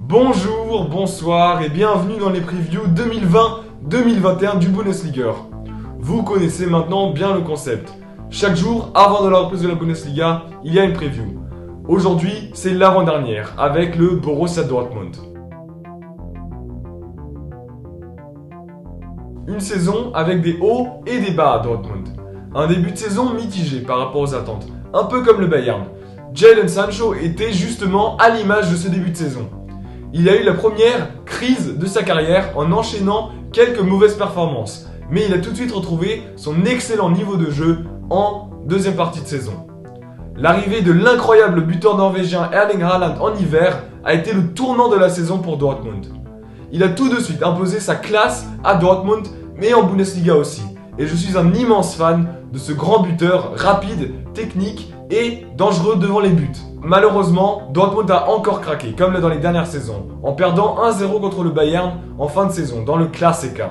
Bonjour, bonsoir et bienvenue dans les previews 2020-2021 du Bundesliga. Vous connaissez maintenant bien le concept. Chaque jour, avant de la reprise de la Bundesliga, il y a une preview. Aujourd'hui, c'est l'avant-dernière avec le Borussia Dortmund. Une saison avec des hauts et des bas à Dortmund. Un début de saison mitigé par rapport aux attentes, un peu comme le Bayern. Jadon Sancho était justement à l'image de ce début de saison. Il a eu la première crise de sa carrière en enchaînant quelques mauvaises performances, mais il a tout de suite retrouvé son excellent niveau de jeu en deuxième partie de saison. L'arrivée de l'incroyable buteur norvégien Erling Haaland en hiver a été le tournant de la saison pour Dortmund. Il a tout de suite imposé sa classe à Dortmund, mais en Bundesliga aussi. Et je suis un immense fan de ce grand buteur rapide, technique et dangereux devant les buts. Malheureusement, Dortmund a encore craqué, comme dans les dernières saisons, en perdant 1-0 contre le Bayern en fin de saison, dans le Klassiker.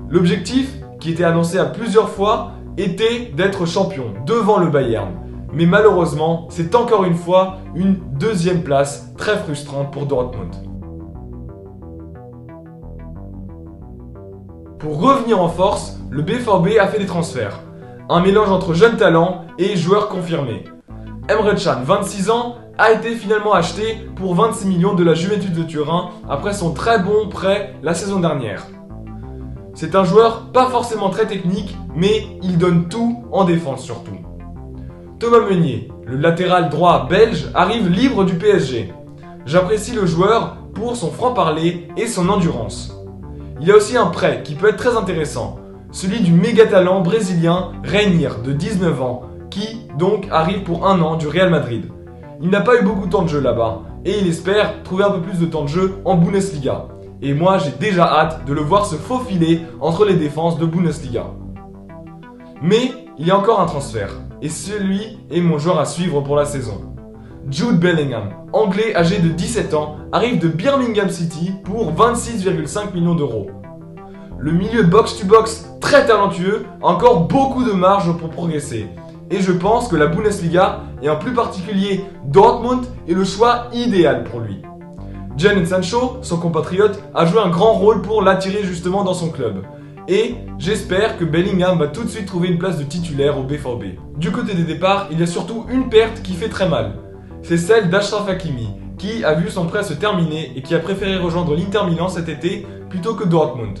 L'objectif, qui était annoncé à plusieurs fois, était d'être champion devant le Bayern. Mais malheureusement, c'est encore une fois une deuxième place très frustrante pour Dortmund. Pour revenir en force, le BVB a fait des transferts. Un mélange entre jeunes talents et joueurs confirmés. Emre Can, 26 ans, a été finalement acheté pour 26 millions de la Juventus de Turin après son très bon prêt la saison dernière. C'est un joueur pas forcément très technique, mais il donne tout en défense surtout. Thomas Meunier, le latéral droit belge, arrive libre du PSG. J'apprécie le joueur pour son franc-parler et son endurance. Il y a aussi un prêt qui peut être très intéressant, celui du méga talent brésilien Reinier de 19 ans, qui donc arrive pour 1 an du Real Madrid. Il n'a pas eu beaucoup de temps de jeu là-bas, et il espère trouver un peu plus de temps de jeu en Bundesliga. Et moi j'ai déjà hâte de le voir se faufiler entre les défenses de Bundesliga. Mais il y a encore un transfert, et celui est mon joueur à suivre pour la saison. Jude Bellingham, anglais âgé de 17 ans, arrive de Birmingham City pour 26,5 millions d'euros. Le milieu box-to-box très talentueux a encore beaucoup de marge pour progresser. Et je pense que la Bundesliga, et en plus particulier Dortmund, est le choix idéal pour lui. Jadon Sancho, son compatriote, a joué un grand rôle pour l'attirer justement dans son club. Et j'espère que Bellingham va tout de suite trouver une place de titulaire au BVB. Du côté des départs, il y a surtout une perte qui fait très mal. C'est celle d'Achraf Hakimi, qui a vu son prêt se terminer et qui a préféré rejoindre l'Inter Milan cet été plutôt que Dortmund.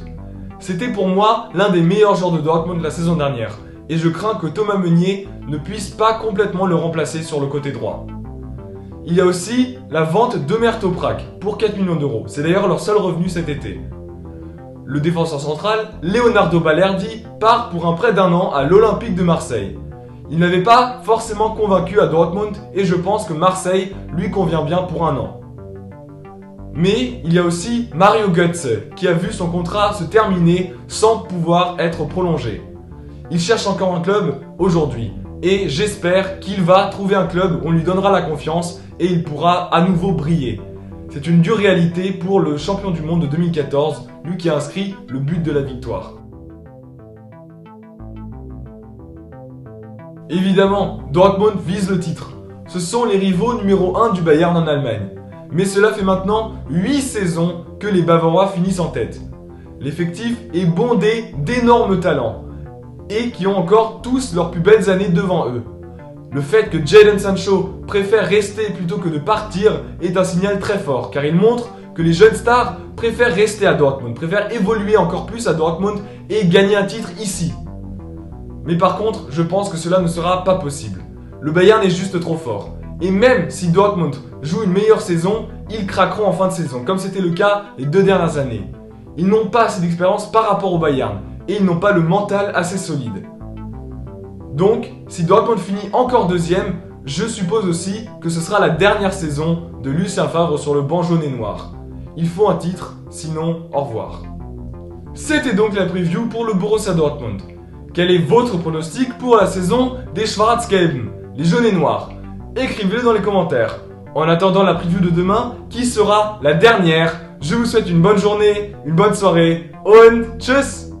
C'était pour moi l'un des meilleurs joueurs de Dortmund la saison dernière, et je crains que Thomas Meunier ne puisse pas complètement le remplacer sur le côté droit. Il y a aussi la vente d'Ömer Toprak pour 4 millions d'euros, c'est d'ailleurs leur seul revenu cet été. Le défenseur central, Leonardo Balerdi, part pour un prêt d'1 an à l'Olympique de Marseille. Il n'avait pas forcément convaincu à Dortmund et je pense que Marseille lui convient bien pour 1 an. Mais il y a aussi Mario Götze qui a vu son contrat se terminer sans pouvoir être prolongé. Il cherche encore un club aujourd'hui et j'espère qu'il va trouver un club où on lui donnera la confiance et il pourra à nouveau briller. C'est une dure réalité pour le champion du monde de 2014, lui qui a inscrit le but de la victoire. Évidemment, Dortmund vise le titre. Ce sont les rivaux numéro 1 du Bayern en Allemagne. Mais cela fait maintenant 8 saisons que les Bavarois finissent en tête. L'effectif est bondé d'énormes talents et qui ont encore tous leurs plus belles années devant eux. Le fait que Jadon Sancho préfère rester plutôt que de partir est un signal très fort car il montre que les jeunes stars préfèrent rester à Dortmund, préfèrent évoluer encore plus à Dortmund et gagner un titre ici. Mais par contre, je pense que cela ne sera pas possible. Le Bayern est juste trop fort. Et même si Dortmund joue une meilleure saison, ils craqueront en fin de saison, comme c'était le cas les 2 dernières années. Ils n'ont pas assez d'expérience par rapport au Bayern, et ils n'ont pas le mental assez solide. Donc, si Dortmund finit encore deuxième, je suppose aussi que ce sera la dernière saison de Lucien Favre sur le banc jaune et noir. Il faut un titre, sinon au revoir. C'était donc la preview pour le Borussia Dortmund. Quel est votre pronostic pour la saison des Schwarz-Gelben, les jaunes et noirs? Écrivez-le dans les commentaires. En attendant la preview de demain, qui sera la dernière, je vous souhaite une bonne journée, une bonne soirée, und tschüss!